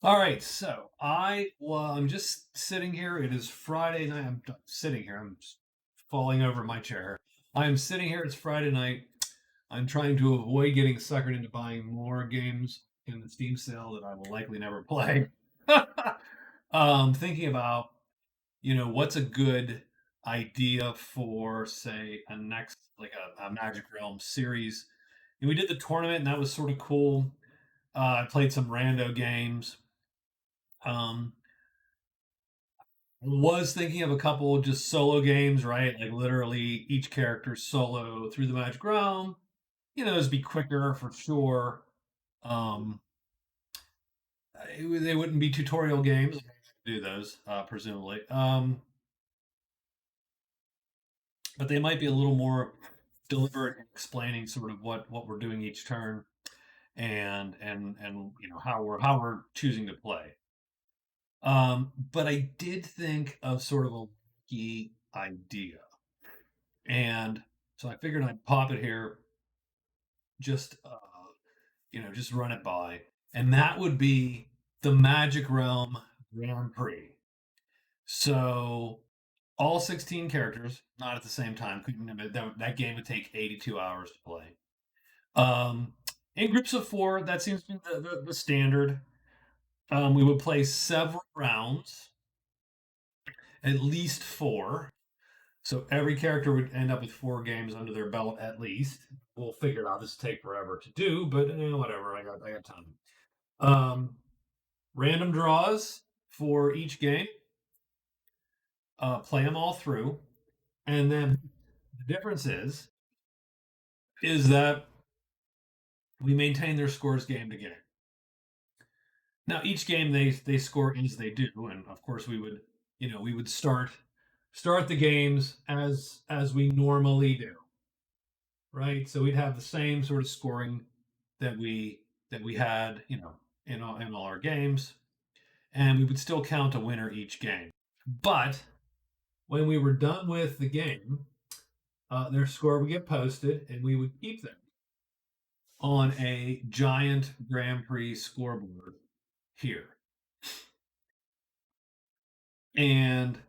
All right, so I'm just sitting here. It is Friday night. I'm sitting here. I'm just falling over my chair. I'm sitting here. It's Friday night. I'm trying to avoid getting suckered into buying more games in the Steam sale that I will likely never play. Thinking about what's a good idea for say a next like a Magic Realm series. And we did the tournament, and that was sort of cool. I played some rando games. Um, Was thinking of a couple just solo games, right? Like literally each character solo through the Magic Realm. It'd be quicker for sure. Um, they wouldn't be tutorial games. Do those presumably, but they might be a little more deliberate in explaining sort of what we're doing each turn and how we're choosing to play. But I did think of sort of a key idea. And so I figured I'd pop it here, just just run it by, and that would be the Magic Realm Grand Prix. So all 16 characters, not at the same time. That game would take 82 hours to play. Um, in groups of four, that seems to be the standard. We would play several rounds, at least four. So every character would end up with 4 games under their belt at least. We'll figure it out. This will take forever to do, but whatever. I got time. Um, Random draws for each game. Play them all through, and then the difference is that we maintain their scores game to game. Now each game they score as they do, and of course we would start the games as we normally do, right? So we'd have the same sort of scoring that we had, in all our games, and we would still count a winner each game. But when we were done with the game, their score would get posted, and we would keep them on a giant Grand Prix scoreboard here. And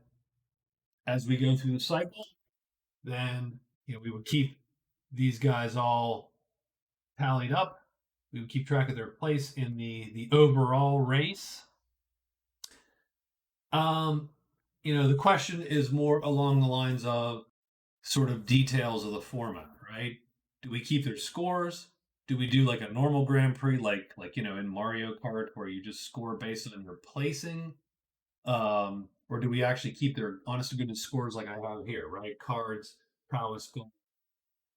as we go through the cycle, then we would keep these guys all tallied up. We would keep track of their place in the overall race. Um, the question is more along the lines of sort of details of the format, right? Do we keep their scores? Do we do like a normal Grand Prix, like in Mario Kart, where you just score based on your placing? Or do we actually keep their honest to goodness scores like I have here, right? Cards, prowess, gold,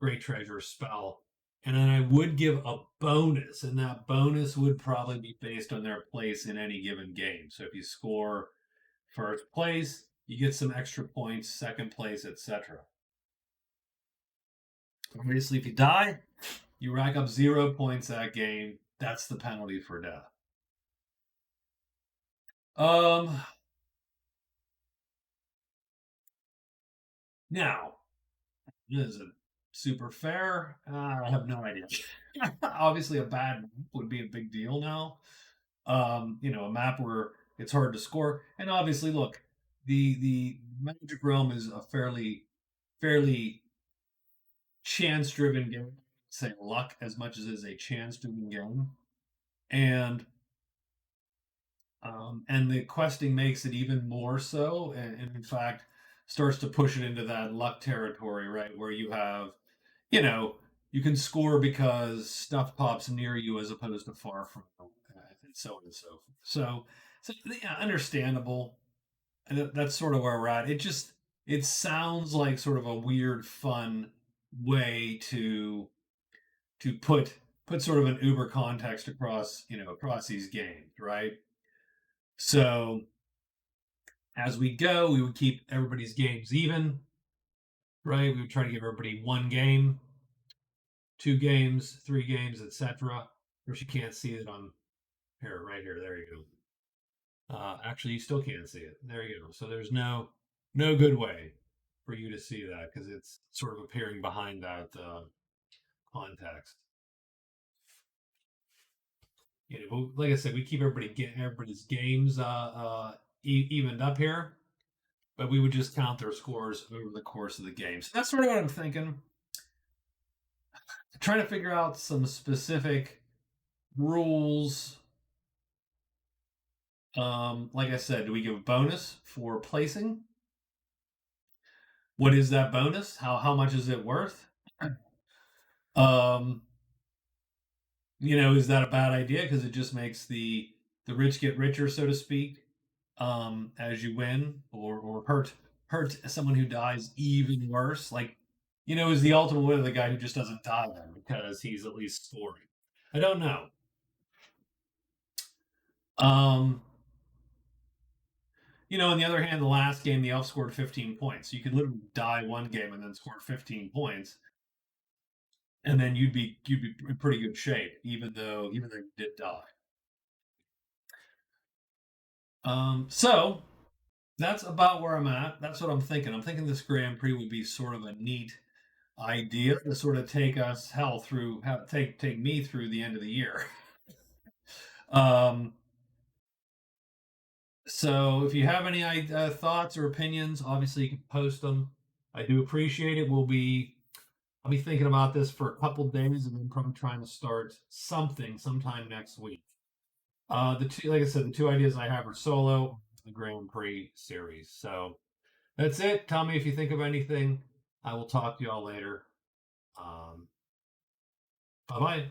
great treasure, spell. And then I would give a bonus, and that bonus would probably be based on their place in any given game. So if you score first place, you get some extra points, second place, etc. Obviously, if you die, you rack up 0 points that game. That's the penalty for death. Um, Now, is it super fair? I have no idea. Obviously, a bad map would be a big deal now. A map where it's hard to score, and obviously, look, the Magic Realm is a fairly chance driven game. Say luck as much as it is a chance driven game, and and the questing makes it even more so, and in fact starts to push it into that luck territory, right? Where you have, you know, you can score because stuff pops near you as opposed to far from you, and so on and so forth. So yeah, understandable. And that's sort of where we're at. It sounds like sort of a weird, fun way to put sort of an Uber context across these games, right? So as we go, we would keep everybody's games even, right? We would try to give everybody 1 game, 2 games, 3 games, etc. Of course, you can't see it on here, right here. There you go. Actually, you still can't see it. There you go. So there's no good way for you to see that because it's sort of appearing behind that context. like I said, we keep everybody's games evened up here, but we would just count their scores over the course of the game. So that's sort of what I'm thinking. Trying to figure out some specific rules. Like I said, do we give a bonus for placing? What is that bonus? How much is it worth? Um, is that a bad idea because it just makes the rich get richer, so to speak, as you win, or hurt someone who dies even worse? Like, is the ultimate winner the guy who just doesn't die then because he's at least scoring? I don't know. Um, on the other hand, the last game the elf scored 15 points. So you could literally die one game and then score 15 points, and then you'd be in pretty good shape, even though you did die. So that's about where I'm at. That's what I'm thinking. I'm thinking this Grand Prix would be sort of a neat idea to sort of take us hell through, take me through the end of the year. um, so if you have any thoughts or opinions, obviously you can post them. I do appreciate it. I'll be thinking about this for a couple days and then probably trying to start something sometime next week. Like I said, the two ideas I have are solo, the Grand Prix series. So that's it. Tell me if you think of anything. I will talk to y'all later. Bye bye.